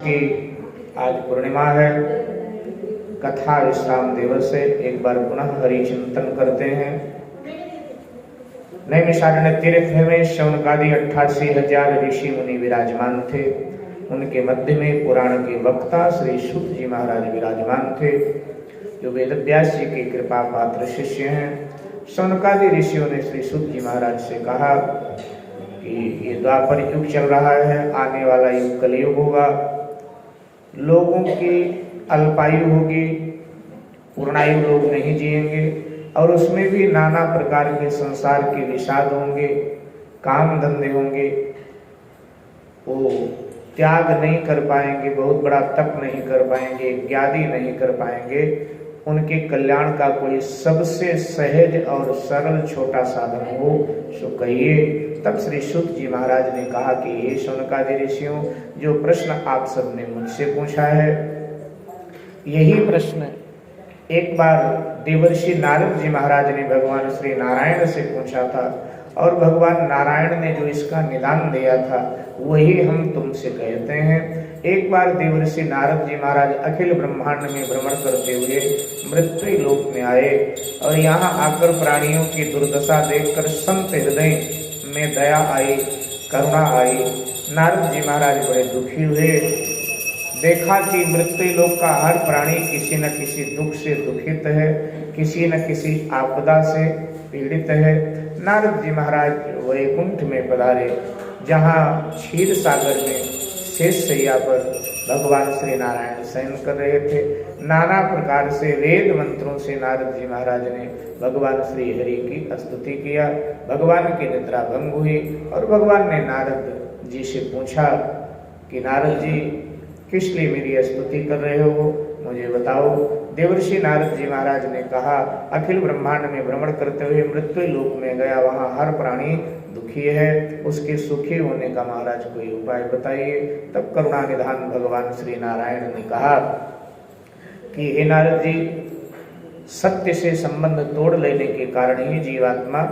कि आज पूर्णिमा है, कथा विश्राम दिवस है। एक बार पुनः हरि चिंतन करते हैं। नैमिषारण्य तीर्थ में शौनकादि 88,000 ऋषि मुनि विराजमान थे। उनके मध्य में पुराण के वक्ता श्री शुक जी महाराज विराजमान थे, जो वेद व्यास जी के कृपा पात्र शिष्य हैं। शौनकादि ऋषियों ने श्री शुक जी महाराज से कहा कि ये द्वापर युग चल रहा है, आने वाला युग कलयुग होगा, लोगों की अल्पायु होगी, पूर्णायु लोग नहीं जिएंगे, और उसमें भी नाना प्रकार के संसार के विषाद होंगे, काम धंधे होंगे, वो त्याग नहीं कर पाएंगे, बहुत बड़ा तप नहीं कर पाएंगे, ज्ञादी नहीं कर पाएंगे। उनके कल्याण का कोई सबसे सहज और सरल छोटा साधन हो सो कहिए। तब श्री शुक जी महाराज ने कहा कि ये शौनकादि ऋषियों, जो प्रश्न आप सबने मुझसे पूछा है, यही प्रश्न एक बार देवर्षि नारद जी महाराज ने भगवान श्री नारायण से पूछा था, और भगवान नारायण ने जो इसका निदान दिया था वही हम तुमसे कहते हैं। एक बार देवर्षि नारद जी महाराज अखिल ब्रह्मांड में भ्रमण करते हुए मृत्यु लोक में आए, और यहाँ आकर प्राणियों की दुर्दशा देखकर संत हृदय में दया आई, करुणा आई। नारद जी महाराज बड़े दुखी हुए। देखा कि मृत्यु लोक का हर प्राणी किसी न किसी दुख से दुखित है, किसी न किसी आपदा से पीड़ित है। नारद जी महाराज वैकुंठ में पधारे, जहाँ क्षीर सागर में शेष शैया पर भगवान श्री नारायण शयन कर रहे थे। नाना प्रकार से वेद मंत्रों से नारद जी महाराज ने भगवान श्री हरि की स्तुति किया। भगवान की निद्रा भंग हुई, और भगवान ने नारद जी से पूछा कि नारद जी, किस लिए मेरी स्तुति कर रहे हो, मुझे बताओ। देवर्षि नारद जी महाराज ने कहा, अखिल ब्रह्मांड में भ्रमण करते हुए मृत्यु लोक में गया, वहाँ हर प्राणी दुखी है, उसके सुखी होने का महाराज कोई उपाय बताइए। तब करुणा निधान भगवान श्री नारायण ने कहा कि हे नारद जी, सत्य से संबंध तोड़ लेने के कारण ही जीवात्मा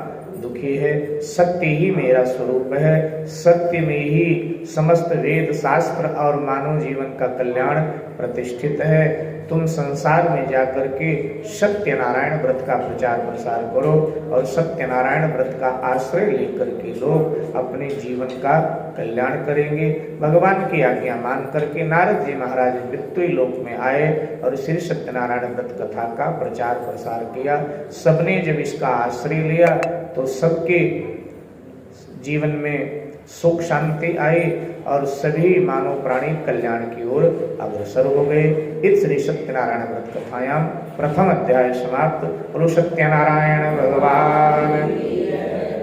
दुखी है। सत्य ही मेरा स्वरूप है, सत्य में ही समस्त वेद शास्त्र और मानव जीवन का कल्याण प्रतिष्ठित है। तुम संसार में जाकर के सत्यनारायण व्रत का प्रचार प्रसार करो, और सत्यनारायण व्रत का आश्रय लेकर के लोग अपने जीवन का कल्याण करेंगे। भगवान की आज्ञा मान करके नारद जी महाराज मृत्यु लोक में आए और श्री सत्यनारायण व्रत कथा का प्रचार प्रसार किया। सबने जब इसका आश्रय लिया तो सबके जीवन में सुख शांति आई, और सभी मानव प्राणी कल्याण की ओर अग्रसर हो गए। इस श्री सत्यनारायण व्रत कथायाम प्रथम अध्याय समाप्त। बोलो सत्यनारायण भगवान।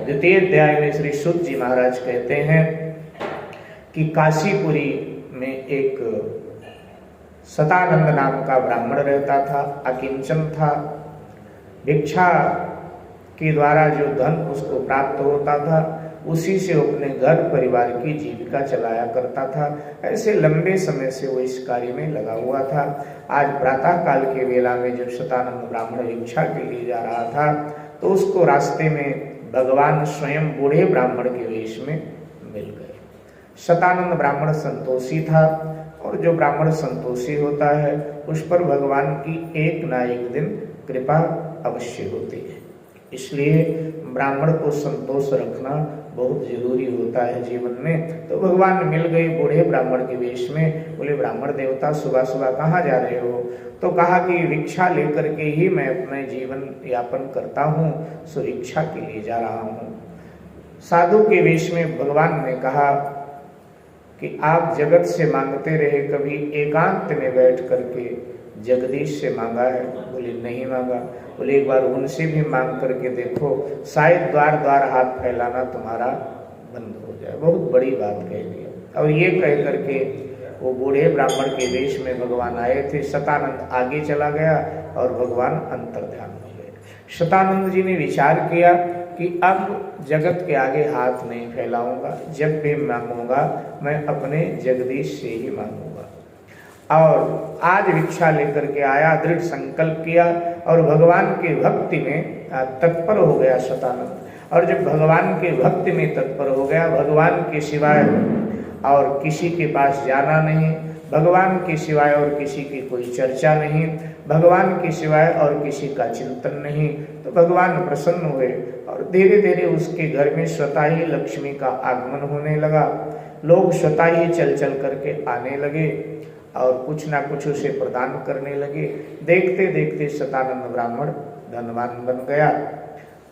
द्वितीय अध्याय में श्री शुक जी महाराज कहते हैं कि काशीपुरी में एक सतानंद नाम का ब्राह्मण रहता था, अकिंचन था। भिक्षा के द्वारा जो धन उसको प्राप्त होता था, उसी से अपने घर परिवार की जीविका चलाया करता था। ऐसे लंबे समय से वो इस कार्य में लगा हुआ था। आज प्रातः काल के वेला में जब शतानंद ब्राह्मण भिक्षा के लिए जा रहा था, तो उसको रास्ते में भगवान स्वयं बूढ़े ब्राह्मण के वेश में मिल गए। शतानंद ब्राह्मण संतोषी था, और जो ब्राह्मण संतोषी होता है उस पर भगवान की एक ना एक दिन कृपा अवश्य होती है। इसलिए ब्राह्मण को संतोष रखना बहुत जरूरी होता है जीवन में। तो भगवान मिल गए बूढ़े ब्राह्मण के वेश में। बोले, ब्राह्मण देवता सुबह सुबह कहाँ जा रहे हो? तो कहा कि भिक्षा लेकर के ही मैं अपने जीवन यापन करता हूँ, सो भिक्षा के लिए जा रहा हूँ। साधु के वेश में भगवान ने कहा कि आप जगत से मांगते रहे, कभी एकांत में बैठ करके जगदीश से मांगा है? बोले, नहीं मांगा। बोले, एक बार उनसे भी मांग करके देखो, शायद द्वार द्वार हाथ फैलाना तुम्हारा बंद हो जाए। बहुत बड़ी बात कह दी। और ये कह करके वो बूढ़े ब्राह्मण के वेश में भगवान आए थे। शतानंद आगे चला गया और भगवान अंतर्ध्यान हो गए। शतानंद जी ने विचार किया कि अब जगत के आगे हाथ नहीं फैलाऊंगा, जब भी मांगूंगा मैं अपने जगदीश से ही मांगूंगा। और आज भिक्षा लेकर के आया, दृढ़ संकल्प किया, और भगवान के भक्ति में तत्पर हो गया शतानंद। और जब भगवान के भक्ति में तत्पर हो गया, भगवान के सिवाय और किसी के पास जाना नहीं, भगवान के सिवाय और किसी की कोई चर्चा नहीं, भगवान के सिवाय और किसी का चिंतन नहीं। तो भगवान प्रसन्न हुए और धीरे धीरे उसके घर में स्वतः ही लक्ष्मी का आगमन होने लगा। लोग स्वतः ही चल चल करके आने लगे और कुछ ना कुछ उसे प्रदान करने लगे। देखते देखते सतानंद ब्राह्मण धनवान बन गया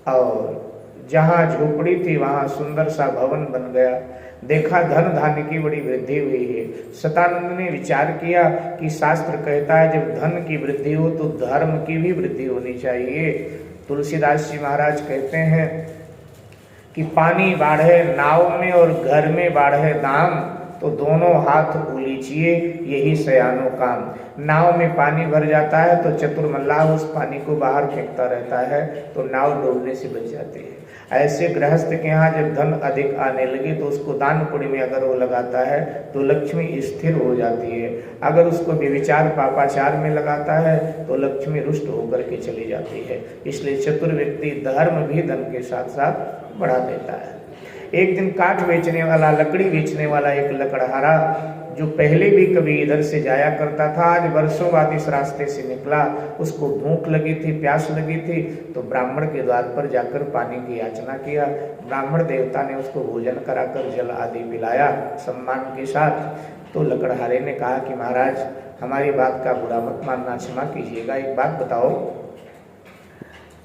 और जहाँ झोपड़ी थी वहाँ सुंदर सा भवन बन गया। देखा धन धान्य की बड़ी वृद्धि हुई है। सतानंद ने विचार किया कि शास्त्र कहता है जब धन की वृद्धि हो तो धर्म की भी वृद्धि होनी चाहिए। तुलसीदास जी महाराज कहते हैं कि पानी बाढ़े नाव में और घर में बाढ़े दाम, तो दोनों हाथ उलीचिए यही सयानो काम। नाव में पानी भर जाता है तो चतुर मल्लाह उस पानी को बाहर फेंकता रहता है तो नाव डूबने से बच जाती है। ऐसे गृहस्थ के यहाँ जब धन अधिक आने लगे तो उसको दान पुण्य में अगर वो लगाता है तो लक्ष्मी स्थिर हो जाती है। अगर उसको व्यभिचार पापाचार में लगाता है तो लक्ष्मी रुष्ट होकर के चली जाती है। इसलिए चतुर व्यक्ति धर्म भी धन के साथ साथ बढ़ा देता है। एक दिन काठ बेचने वाला, लकड़ी बेचने वाला एक लकड़हारा जो पहले भी कभी इधर से जाया करता था, आज वर्षों बाद इस रास्ते से निकला। उसको भूख लगी थी, प्यास लगी थी, तो ब्राह्मण के द्वार पर जाकर पानी की याचना किया। ब्राह्मण देवता ने उसको भोजन कराकर जल आदि पिलाया सम्मान के साथ। तो लकड़हारे ने कहा कि महाराज हमारी बात का बुरा मत मानना, क्षमा कीजिएगा, एक बात बताओ,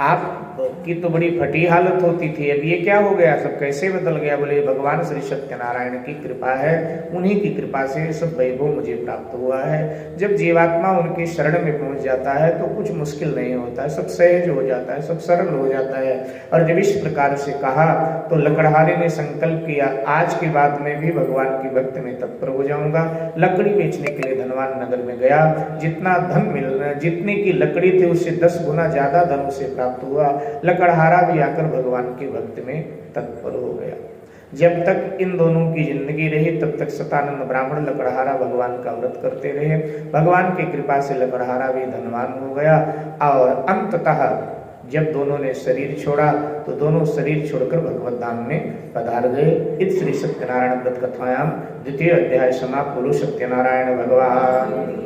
आपकी तो बड़ी फटी हालत होती थी, अब ये क्या हो गया, सब कैसे बदल गया? बोले भगवान श्री सत्यनारायण की कृपा है, उन्हीं की कृपा से सब वैभव मुझे प्राप्त हुआ है। जब जीवात्मा उनके शरण में पहुंच जाता है तो कुछ मुश्किल नहीं होता है, सब सहज हो जाता है, सब सरल हो जाता है। और जब इस प्रकार से कहा तो लकड़हारे ने संकल्प किया आज के बाद में भी भगवान की भक्ति में तत्पर हो जाऊंगा। लकड़ी बेचने के लिए धनवान नगर में गया। जितना धन मिल रहा, जितनी की लकड़ी थी उससे 10 गुना ज्यादा धन उसे प्राप्त हुआ। लकड़हारा भी आकर भगवान की भक्ति में तत्पर हो गया। जब तक इन दोनों की जिंदगी रही तब तक सतानंद ब्राह्मण लकड़हारा भगवान का व्रत करते रहे। भगवान की कृपा से लकड़हारा भी धनवान हो गया और अंततः जब दोनों ने शरीर छोड़ा तो दोनों शरीर छोड़कर भगवत धाम में पधार गए। इत श्री सत्यनारायण व्रत कथायाम द्वितीय अध्याय समाप्त। बोलो सत्यनारायण भगवान।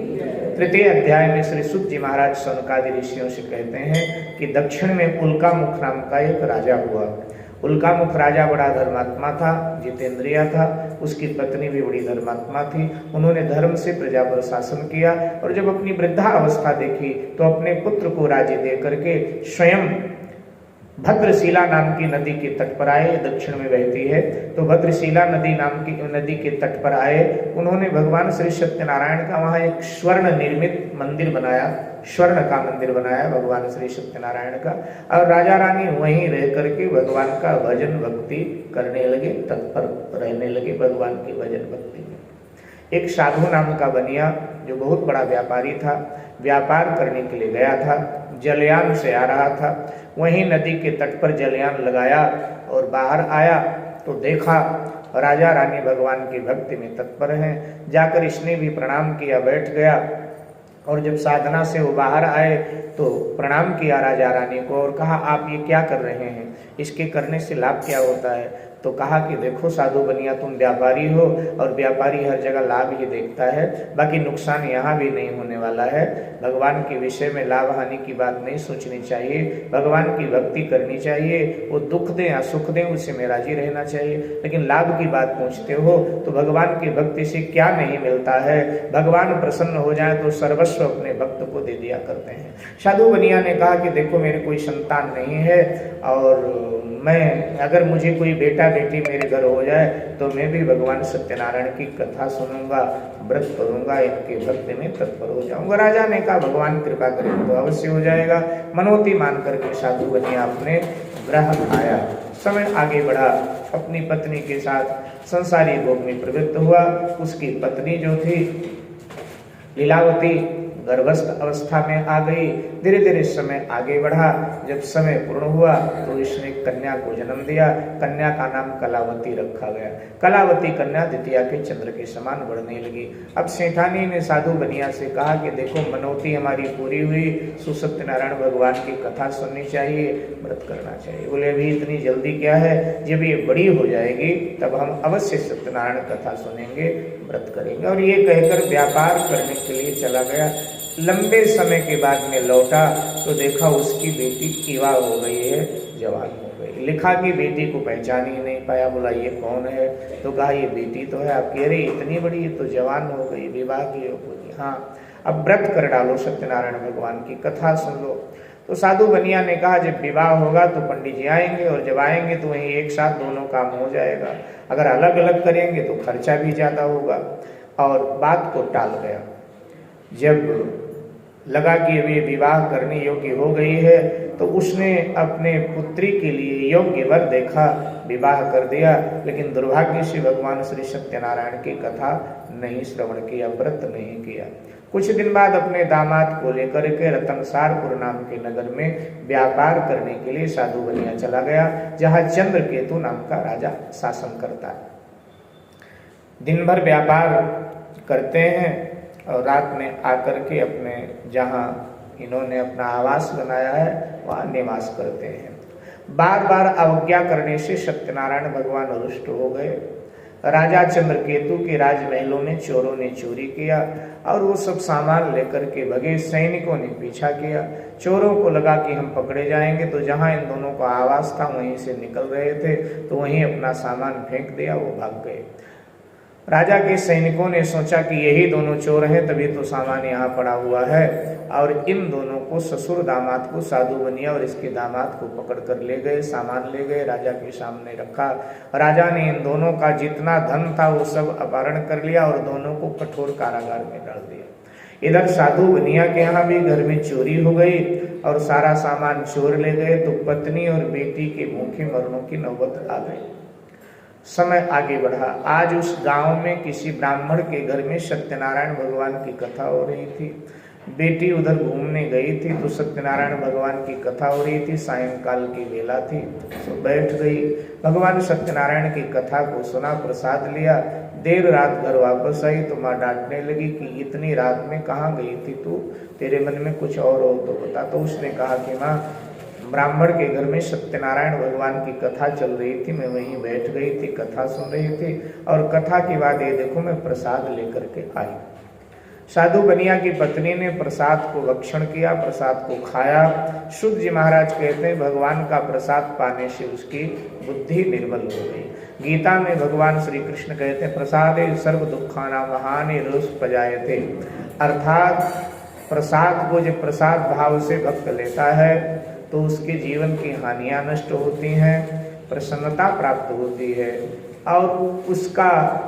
तृतीय अध्याय में श्री सुत जी महाराज सनकादि ऋषियों से कहते हैं कि दक्षिण में उल्कामुख नाम का एक राजा हुआ। उल्कामुख राजा बड़ा धर्मात्मा था, जितेंद्रिय था, उसकी पत्नी भी बड़ी धर्मात्मा थी। उन्होंने धर्म से प्रजा पर शासन किया और जब अपनी वृद्धा अवस्था देखी तो अपने पुत्र को राज्य दे करके स्वयं भद्रशिला नाम की नदी के तट पर आए, दक्षिण में बहती है। तो भद्रशिला नदी नाम की नदी के तट पर आए। उन्होंने भगवान श्री सत्यनारायण का वहाँ एक स्वर्ण निर्मित मंदिर बनाया, स्वर्ण का मंदिर बनाया भगवान श्री सत्यनारायण का। और राजा रानी वहीं रह करके भगवान का भजन भक्ति करने लगे, तत्पर रहने लगे भगवान की भजन भक्ति में। एक साधु नाम का बनिया जो बहुत बड़ा व्यापारी था, व्यापार करने के लिए गया था, जलयान से आ रहा था। वहीं नदी के तट पर जलयान लगाया और बाहर आया तो देखा राजा रानी भगवान की भक्ति में तत्पर हैं। जाकर इसने भी प्रणाम किया, बैठ गया। और जब साधना से वो बाहर आए तो प्रणाम किया राजा रानी को और कहा आप ये क्या कर रहे हैं, इसके करने से लाभ क्या होता है? तो कहा कि देखो साधु बनिया, तुम व्यापारी हो और व्यापारी हर जगह लाभ ही देखता है, बाकी नुकसान यहाँ भी नहीं होने वाला है। भगवान के विषय में लाभ हानि की बात नहीं सोचनी चाहिए, भगवान की भक्ति करनी चाहिए। वो दुख दें या सुख दें उससे में राजी रहना चाहिए, लेकिन लाभ की बात पूछते हो तो भगवान की भक्ति से क्या नहीं मिलता है? भगवान प्रसन्न हो जाए तो सर्वस्व अपने भक्त को दे दिया करते हैं। साधु बनिया ने कहा कि देखो मेरे कोई संतान नहीं है और मैं अगर मुझे कोई बेटा बेटी मेरे घर हो जाए तो मैं भी भगवान सत्यनारायण की कथा सुनूंगा, व्रत करूंगा, इनके भक्ति में तत्पर हो जाऊंगा। राजा ने कहा भगवान कृपा करें तो अवश्य हो जाएगा। मनोती मान करके साधु बनिया अपने ग्रह आया। समय आगे बढ़ा, अपनी पत्नी के साथ संसारी भोग में प्रवृत्त हुआ। उसकी पत्नी जो थी लीलावती गर्भस्थ अवस्था में आ गई। धीरे धीरे समय आगे बढ़ा। जब समय पूर्ण हुआ तो इसने कन्या को जन्म दिया। कन्या का नाम कलावती रखा गया। कलावती कन्या द्वितीया के चंद्र के समान बढ़ने लगी। अब सेठानी ने साधु बनिया से कहा कि देखो, मनौती हमारी पूरी हुई, सत्यनारायण भगवान की कथा सुननी चाहिए, व्रत करना चाहिए। बोले अभी इतनी जल्दी क्या है, जब ये बड़ी हो जाएगी तब हम अवश्य सत्यनारायण कथा सुनेंगे, व्रत करेंगे। और ये कहकर व्यापार करने के लिए चला गया। लंबे समय के बाद में लौटा तो देखा उसकी बेटी युवा हो गई है, जवान हो गई। लिखा कि बेटी को पहचान ही नहीं पाया। बोला ये कौन है? तो कहा ये बेटी तो है आपकी। अरे इतनी बड़ी, ये तो जवान हो गई, विवाह की हो गई। हाँ, अब व्रत कर डालो, सत्यनारायण भगवान की कथा सुन लो। तो साधु बनिया ने कहा जब विवाह होगा तो पंडित जी आएंगे, और जब आएंगे तो वहीं एक साथ दोनों काम हो जाएगा। अगर अलग अलग करेंगे तो खर्चा भी ज़्यादा होगा। और बात को टाल गया। जब लगा कि अभी विवाह करने योग्य हो गई है तो उसने अपने पुत्री के लिए योग्य वर देखा, विवाह कर दिया। लेकिन दुर्भाग्य से भगवान श्री सत्यनारायण की कथा नहीं श्रवण किया, व्रत नहीं किया। कुछ दिन बाद अपने दामाद को लेकर के रतनसारपुर नाम के नगर में व्यापार करने के लिए साधु बनिया चला गया, जहाँ चंद्रकेतु नाम का राजा शासन करता है। दिन भर व्यापार करते हैं और रात में आकर के अपने जहाँ इन्होंने अपना आवास बनाया है वहाँ निवास करते हैं। बार बार अवज्ञा करने से सत्यनारायण भगवान रुष्ट हो गए। राजा चंद्रकेतु के राजमहलों में चोरों ने चोरी किया और वो सब सामान लेकर के भगे। सैनिकों ने पीछा किया। चोरों को लगा कि हम पकड़े जाएंगे, तो जहां इन दोनों का आवास था वहीं से निकल रहे थे तो वहीं अपना सामान फेंक दिया, वो भाग गए। राजा के सैनिकों ने सोचा कि यही दोनों चोर हैं, तभी तो सामान यहाँ पड़ा हुआ है। और इन दोनों को, ससुर दामाद को, साधु बनिया और इसके दामाद को पकड़ कर ले गए, सामान ले गए, राजा के सामने रखा। राजा ने इन दोनों का जितना धन था वो सब अपहरण कर लिया और दोनों को कठोर कारागार में डाल दिया। इधर साधु बनिया के यहाँ भी घर में चोरी हो गई और सारा सामान चोर ले गए। तो पत्नी और बेटी के भूखे मरनों की नौबत आ गई। समय आगे बढ़ा। आज उस गांव में किसी ब्राह्मण के घर में सत्यनारायण भगवान की कथा हो रही थी। बेटी उधर घूमने गई थी तो सत्यनारायण भगवान की कथा हो रही थी। सायंकाल की वेला थी तो बैठ गई। भगवान सत्यनारायण की कथा को सुना, प्रसाद लिया। देर रात घर वापस आई तो माँ डांटने लगी कि इतनी रात में कहाँ गई थी तू, तेरे मन में कुछ और हो तो बता। तो उसने कहा कि माँ, ब्राह्मण के घर में सत्यनारायण भगवान की कथा चल रही थी, मैं वहीं बैठ गई थी, कथा सुन रही थी। और कथा के बाद ये देखो मैं प्रसाद लेकर के आई। साधु बनिया की पत्नी ने प्रसाद को भक्षण किया, प्रसाद को खाया। शुद्ध जी महाराज कहते हैं भगवान का प्रसाद पाने से उसकी बुद्धि निर्मल हो गई। गीता में भगवान श्री कृष्ण कहते हैं प्रसादे सर्व दुखाना महाने रोष पजायते। अर्थात प्रसाद को जब प्रसाद भाव से भक्त लेता है तो उसके जीवन की हानियां नष्ट होती हैं, प्रसन्नता प्राप्त होती है और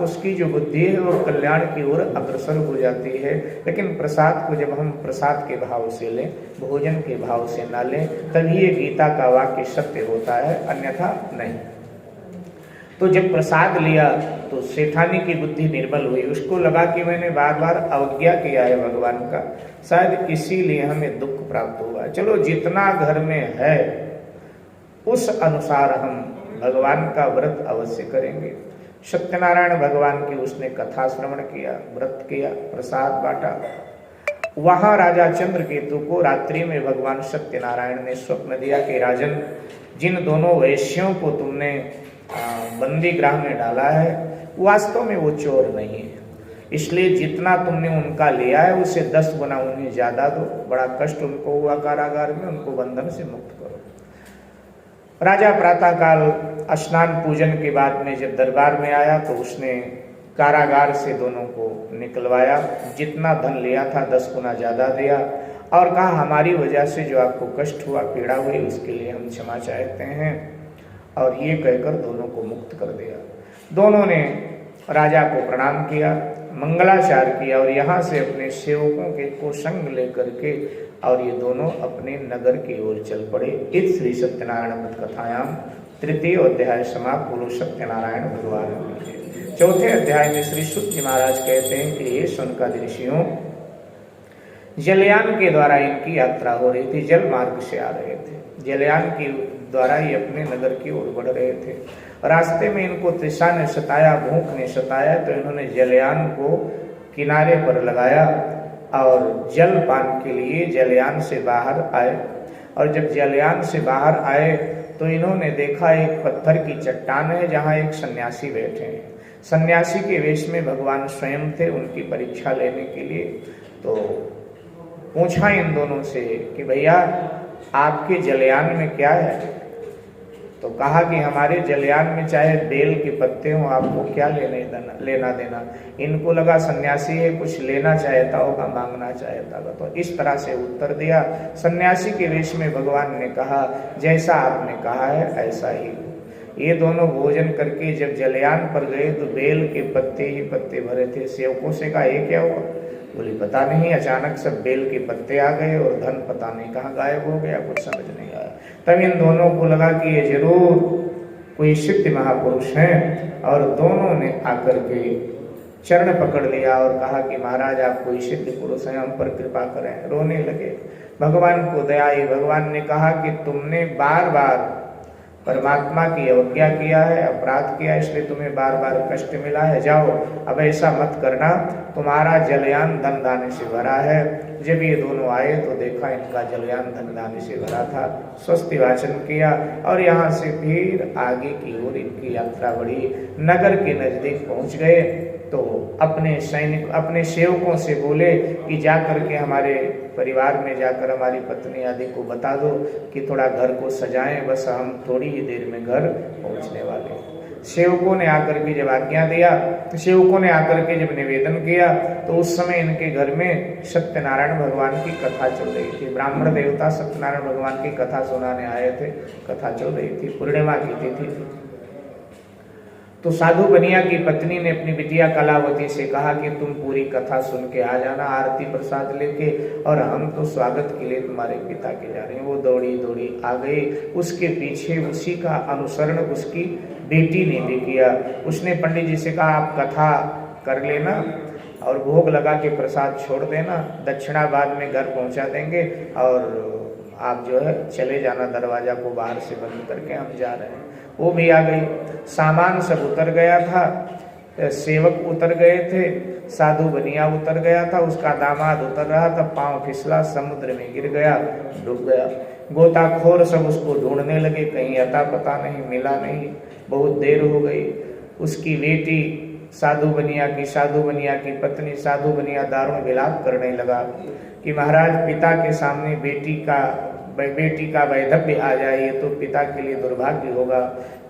उसकी जो बुद्धि है वो कल्याण की ओर अग्रसर हो जाती है। लेकिन प्रसाद को जब हम प्रसाद के भाव से लें, भोजन के भाव से ना लें, तभी ये गीता का वाक्य सत्य होता है, अन्यथा नहीं। तो जब प्रसाद लिया तो सेठानी की बुद्धि निर्मल हुई। उसको लगा कि मैंने बार बार अवज्ञा किया है भगवान का, शायद इसीलिए हमें दुख प्राप्त हुआ। चलो जितना घर में है उस अनुसार हम भगवान का व्रत अवश्य करेंगे। सत्यनारायण भगवान की उसने कथा श्रवण किया, व्रत किया, प्रसाद बांटा। वहां राजा चंद्रकेतु को रात्रि में भगवान सत्यनारायण ने स्वप्न दिया कि राजन, जिन दोनों वैश्यों को तुमने बंदी गृह में डाला है वास्तव में वो चोर नहीं है, इसलिए जितना तुमने उनका लिया है उससे 10 गुना उन्हें ज्यादा दो। बड़ा कष्ट उनको हुआ कारागार में, उनको बंधन से मुक्त करो। राजा प्रातःकाल स्नान पूजन के बाद में जब दरबार में आया तो उसने कारागार से दोनों को निकलवाया। जितना धन लिया था 10 गुना ज्यादा दिया और कहा हमारी वजह से जो आपको कष्ट हुआ, पीड़ा हुई, उसके लिए हम क्षमा चाहते हैं। और ये कहकर दोनों को मुक्त कर दिया। दोनों ने राजा को प्रणाम किया, मंगलाचार किया और यहाँ से अपने सेवकों के को संग लेकर के और ये दोनों अपने नगर की ओर चल पड़े। इस श्री सत्यनारायण व्रत कथायाम तृतीय अध्याय समाप्त। बोलो सत्यनारायण भगवान की। चौथे अध्याय में श्री शुद्ध जी महाराज कहते हैं कि ये शौनकादि ऋषियों, जलयान के द्वारा इनकी यात्रा हो रही थी, जल मार्ग से आ रहे थे। जलयान के द्वारा ये अपने नगर की ओर बढ़ रहे थे। रास्ते में इनको तृषा ने सताया, भूख ने सताया, तो इन्होंने जलयान को किनारे पर लगाया और जल पान के लिए जलयान से बाहर आए। और जब जलयान से बाहर आए तो इन्होंने देखा एक पत्थर की चट्टान है जहाँ एक सन्यासी बैठे हैं। सन्यासी के वेश में भगवान स्वयं थे उनकी परीक्षा लेने के लिए। तो पूछा इन दोनों से कि भैया आपके जलयान में क्या है? तो कहा कि हमारे जलयान में चाहे बेल के पत्ते हों, आपको क्या लेना देना। इनको लगा सन्यासी है, कुछ लेना चाहता होगा, मांगना चाहता होगा। तो इस तरह से उत्तर दिया। सन्यासी के वेश में भगवान ने कहा जैसा आपने कहा है ऐसा ही। ये दोनों भोजन करके जब जलयान पर गए तो बेल के पत्ते ही पत्ते भरे थे। सेवकों से कहा ये क्या हुआ? बोली पता नहीं, अचानक सब बेल के पत्ते आ गए और धन पता नहीं कहाँ गायब हो गया, कुछ समझ नहीं आया। तब इन दोनों को लगा कि ये जरूर कोई सिद्ध महापुरुष हैं और दोनों ने आकर के चरण पकड़ लिया और कहा कि महाराज आप कोई सिद्ध पुरुष हैं, हम पर कृपा करें। रोने लगे। भगवान को दया आई। भगवान ने कहा कि तुमने बार बार परमात्मा की अवज्ञा किया है, अपराध किया, इसलिए तुम्हें बार बार कष्ट मिला है। जाओ अब ऐसा मत करना, तुम्हारा जलयान धन धान्य से भरा है। जब ये दोनों आए तो देखा इनका जलयान धन धान्य से भरा था। स्वस्ति वाचन किया और यहाँ से फिर आगे की ओर इनकी यात्रा बढ़ी। नगर के नजदीक पहुंच गए तो अपने सेवकों से बोले कि जाकर के हमारे परिवार में जाकर हमारी पत्नी आदि को बता दो कि थोड़ा घर को सजाएं, बस हम थोड़ी ही देर में घर पहुंचने वाले। सेवकों ने आकर के जब आज्ञा दिया, सेवकों ने आकर के जब निवेदन किया तो उस समय इनके घर में सत्यनारायण भगवान की कथा चल रही थी। ब्राह्मण देवता सत्यनारायण भगवान की कथा सुनाने आए थे। कथा चल रही थी, पूर्णिमा की तिथि थी। तो साधु बनिया की पत्नी ने अपनी बिटिया कलावती से कहा कि तुम पूरी कथा सुन के आ जाना आरती प्रसाद लेके, और हम तो स्वागत के लिए तुम्हारे पिता के जा रहे हैं। वो दौड़ी दौड़ी आ गई। उसके पीछे उसी का अनुसरण उसकी बेटी ने भी किया। उसने पंडित जी से कहा आप कथा कर लेना और भोग लगा के प्रसाद छोड़ देना, दक्षिणा बाद में घर पहुंचा देंगे और आप जो है चले जाना, दरवाजा को बाहर से बंद करके हम जा रहे हैं। वो भी आ गई। सामान सब उतर गया था, सेवक उतर गए थे, साधु बनिया उतर गया था, उसका दामाद उतर रहा था, पांव फिसला, समुद्र में गिर गया, डूब गया। गोताखोर सब उसको ढूंढने लगे, कहीं अता पता नहीं, मिला नहीं। बहुत देर हो गई। उसकी बेटी साधु बनिया की पत्नी साधु बनिया दारुण विलाप करने लगा कि महाराज पिता के सामने बेटी का वैधव्य आ जाए तो पिता के लिए दुर्भाग्य होगा।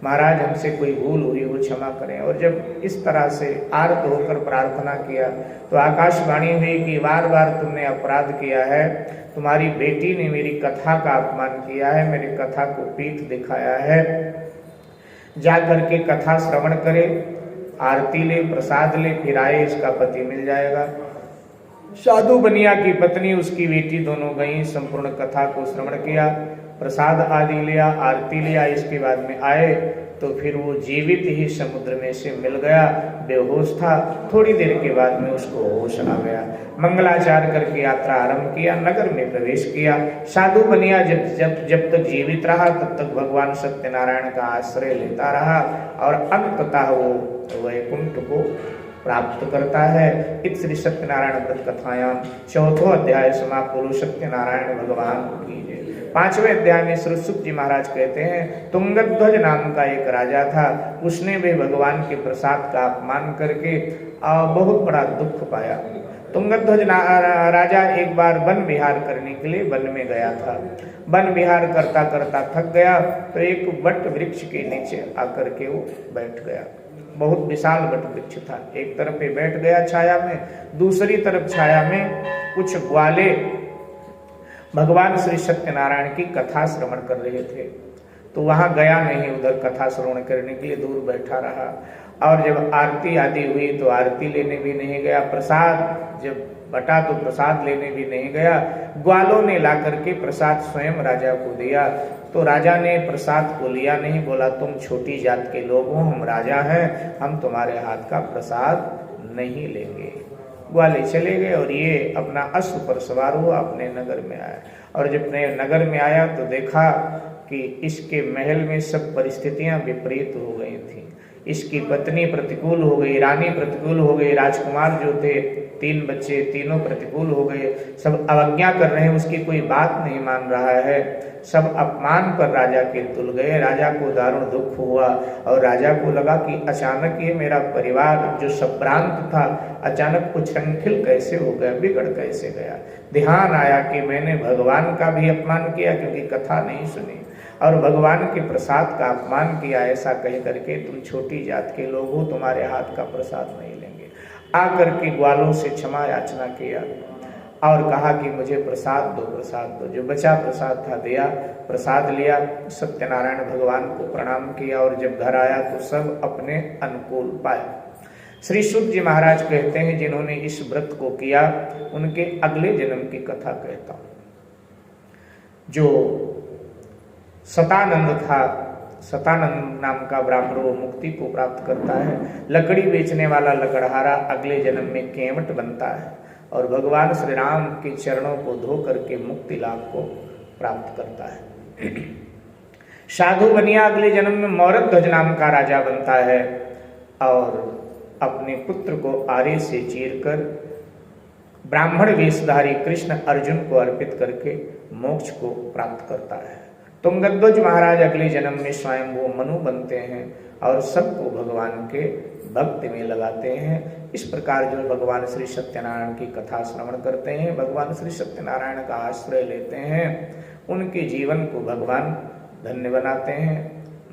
महाराज हमसे कोई भूल हुई वो क्षमा करें। और जब इस तरह से आर्त होकर प्रार्थना किया तो आकाशवाणी हुई कि बार बार तुमने अपराध किया है, तुम्हारी बेटी ने मेरी कथा का अपमान किया है, मेरी कथा को पीठ दिखाया है। जा करके कथा श्रवण करे, आरती ले, प्रसाद ले, फिर आए, इसका पति मिल जाएगा। साधु बनिया की पत्नी उसकी बेटी दोनों गई, संपूर्ण कथा को श्रवण किया, प्रसाद आदि लिया, आरती लिया। इसके बाद में आए तो फिर वो जीवित ही समुद्र में से मिल गया, बेहोश था। थोड़ी देर के बाद में उसको होश आ गया। मंगलाचार करके यात्रा आरंभ किया, नगर में प्रवेश किया। साधु बनिया जब तक जीवित रहा तब तक भगवान सत्यनारायण का आश्रय लेता रहा और अंततः वो वैकुंठ को प्राप्त करता है। इत श्री सत्यनारायण व्रत कथायाम चौथो अध्याय समाप्त। सत्यनारायण भगवान की जय। 5वें अध्याय में श्री सुत जी महाराज कहते हैं तुंगध्वज नाम का एक राजा था, उसने भी भगवान के प्रसाद का अपमान करके बहुत बड़ा दुख पाया। तुंगध्वज राजा एक बार वन विहार करने के लिए वन में गया था। वन विहार करता करता थक गया तो एक वट वृक्ष के नीचे आकर के वो बैठ गया। बहुत विशाल वट वृक्ष था। एक तरफ पे बैठ गया छाया में, दूसरी तरफ छाया में कुछ ग्वाले भगवान श्री सत्यनारायण की कथा श्रवण कर रहे थे। तो वहां गया नहीं, उधर कथा श्रवण करने के लिए दूर बैठा रहा। और जब आरती आदि हुई तो आरती लेने भी नहीं गया। प्रसाद जब बटा तो प्रसाद लेने भी नहीं गया। ग्वालों ने ला करके प्रसाद स्वयं राजा को दिया तो राजा ने प्रसाद को लिया नहीं, बोला तुम छोटी जात के लोग हो, हम राजा हैं, हम तुम्हारे हाथ का प्रसाद नहीं लेंगे। ग्वाले चले गए और ये अपना अश्व पर सवार हुआ अपने नगर में आया। और जब अपने नगर में आया तो देखा कि इसके महल में सब परिस्थितियां विपरीत हो गई थी। इसकी पत्नी प्रतिकूल हो गई, रानी प्रतिकूल हो गई, राजकुमार जो थे 3 बच्चे तीनों प्रतिकूल हो गए, सब अवज्ञा कर रहे हैं, उसकी कोई बात नहीं मान रहा है, सब अपमान पर राजा के तुल गए। राजा को दारुण दुख हुआ और राजा को लगा कि अचानक ये मेरा परिवार जो संभ्रांत था अचानक उच्छृंखल कैसे हो गया, बिगड़ कैसे गया। ध्यान आया कि मैंने भगवान का भी अपमान किया क्योंकि कथा नहीं सुनी और भगवान के प्रसाद का अपमान किया। ऐसा कह करके तुम छोटी जात के लोग हो, तुम्हारे हाथ का प्रसाद नहीं लेंगे। आकर के ग्वालों से क्षमा याचना किया और कहा कि मुझे प्रसाद दो। जो बचा प्रसाद था दिया, प्रसाद लिया, सत्यनारायण भगवान को प्रणाम किया और जब घर आया तो सब अपने अनुकूल पाया। श्री शुद्ध जी महाराज कहते हैं जिन्होंने इस व्रत को किया उनके अगले जन्म की कथा कहता हूं। जो सतानंद था, सतानंद नाम का ब्राह्मण वो मुक्ति को प्राप्त करता है। लकड़ी बेचने वाला लकड़हारा अगले जन्म में केवट बनता है और भगवान श्री राम के चरणों को धो करके मुक्ति लाभ को प्राप्त करता है। साधु बनिया अगले जन्म में मौरध्वज नाम का राजा बनता है और अपने पुत्र को आरे से चीरकर ब्राह्मण वेशधारी कृष्ण अर्जुन को अर्पित करके मोक्ष को प्राप्त करता है। तुंगध्वज महाराज अगले जन्म में स्वयं वो मनु बनते हैं और सबको भगवान के भक्ति में लगाते हैं। इस प्रकार जो भगवान श्री सत्यनारायण की कथा श्रवण करते हैं, भगवान श्री सत्यनारायण का आश्रय लेते हैं, उनके जीवन को भगवान धन्य बनाते हैं,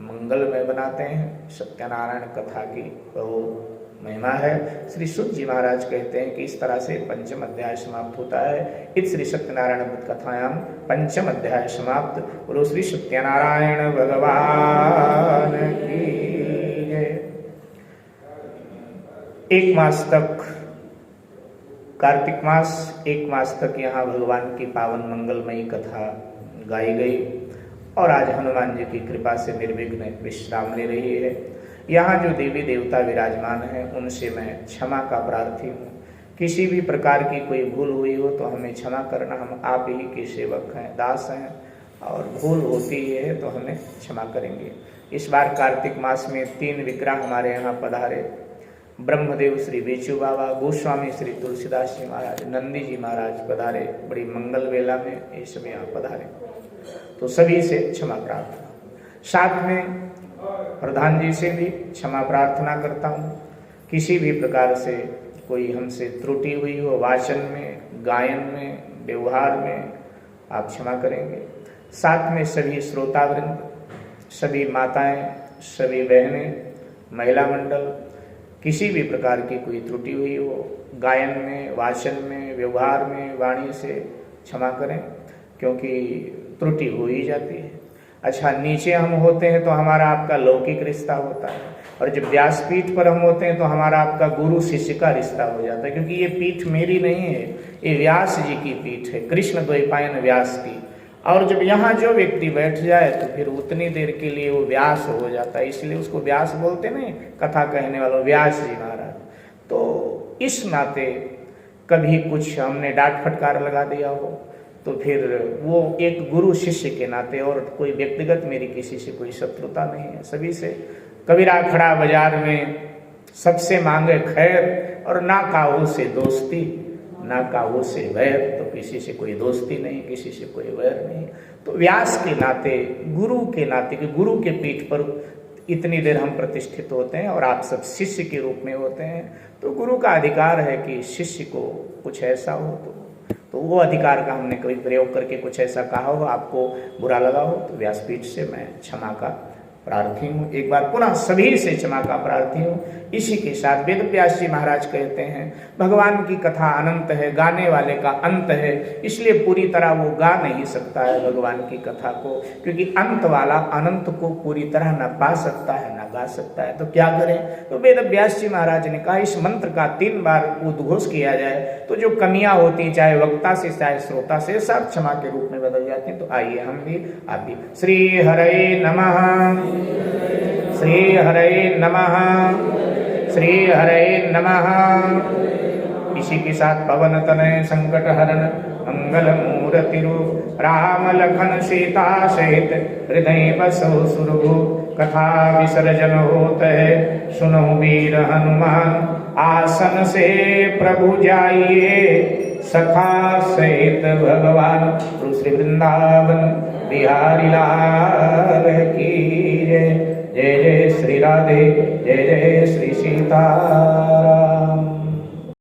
मंगलमय बनाते हैं। सत्यनारायण कथा की बहुत महिमा है। श्री शुद्ध जी महाराज कहते हैं कि इस तरह से 5वां अध्याय समाप्त होता है। इत श्री सत्यनारायण कथायां 5वां अध्याय समाप्त। बोलो श्री सत्यनारायण भगवान की जय। 1 मास तक कार्तिक मास 1 मास तक यहाँ भगवान की पावन मंगलमयी कथा गाई गई और आज हनुमान जी की कृपा से निर्विघ्न विश्राम ले रही है। यहाँ जो देवी देवता विराजमान हैं उनसे मैं क्षमा का प्रार्थी हूँ। किसी भी प्रकार की कोई भूल हुई हो तो हमें क्षमा करना, हम आप ही के सेवक हैं, दास हैं और भूल होती है तो हमें क्षमा करेंगे। इस बार कार्तिक मास में 3 विग्रह हमारे यहाँ पधारे। ब्रह्मदेव श्री बेचू बाबा, गोस्वामी श्री तुलसीदास जी महाराज, नंदी जी महाराज पधारे। बड़ी मंगल वेला में ये सब यहाँ पधारे, तो सभी से क्षमा प्रार्थना। साथ में प्रधान जी से भी क्षमा प्रार्थना करता हूँ। किसी भी प्रकार से कोई हमसे त्रुटि हुई हो, वाचन में, गायन में, व्यवहार में, आप क्षमा करेंगे। साथ में सभी श्रोतावृंद, सभी माताएं, सभी बहनें, महिला मंडल, किसी भी प्रकार की कोई त्रुटि हुई हो गायन में, वाचन में, व्यवहार में, वाणी से, क्षमा करें क्योंकि त्रुटि हो ही जाती है। अच्छा, नीचे हम होते हैं तो हमारा आपका लौकिक रिश्ता होता है और जब व्यासपीठ पर हम होते हैं तो हमारा आपका गुरु शिष्य का रिश्ता हो जाता है, क्योंकि ये पीठ मेरी नहीं है, ये व्यास जी की पीठ है, कृष्ण द्वैपायन व्यास की। और जब यहाँ जो व्यक्ति बैठ जाए तो फिर उतनी देर के लिए वो व्यास हो जाता है, इसलिए उसको व्यास बोलते नहीं, कथा कहने वालों व्यास जी महाराज। तो इस नाते कभी कुछ हमने डांट फटकार लगा दिया हो तो फिर वो एक गुरु शिष्य के नाते, और कोई व्यक्तिगत मेरी किसी से कोई शत्रुता नहीं है, सभी से। कबीरा खड़ा बाजार में सबसे मांगे खैर और ना काहू से दोस्ती, ना काहू से वैर। तो किसी से कोई दोस्ती नहीं, किसी से कोई वैर नहीं। तो व्यास के नाते, गुरु के नाते, कि गुरु के पीठ पर इतनी देर हम प्रतिष्ठित होते हैं और आप सब शिष्य के रूप में होते हैं, तो गुरु का अधिकार है कि शिष्य को कुछ ऐसा हो तो वो अधिकार का हमने कभी प्रयोग करके कुछ ऐसा कहा हो, आपको बुरा लगा हो, तो व्यासपीठ से मैं क्षमा का प्रार्थी हूँ। एक बार पुनः सभी से क्षमा का प्रार्थी हूँ। इसी के साथ वेद व्यास जी महाराज कहते हैं भगवान की कथा अनंत है, गाने वाले का अंत है, इसलिए पूरी तरह वो गा नहीं सकता है भगवान की कथा को, क्योंकि अंत वाला अनंत को पूरी तरह न पा सकता है न गा सकता है। तो क्या करें? तो वेद व्यास जी महाराज ने कहा इस मंत्र का 3 बार उद्घोष किया जाए तो जो कमियां होती, चाहे वक्ता से चाहे श्रोता से, सब क्षमा के रूप में बदल जाती हैं। तो आइए हम भी, आप भी। श्री हरे नमः, श्री हरे नमः, श्री हरे नमः। इसी के साथ पवन तनय संकट हरन मंगल मूर्ति रूप राम लखन सीता सहित हृदय बसो सुरभु कथा विसर्जन होत है सुनो वीर हनुमान आसन से प्रभु जाइए सखा सहित भगवान श्री वृंदावन बिहारी लाल की जय जय जय श्री राधे जय जय श्री सीताराम।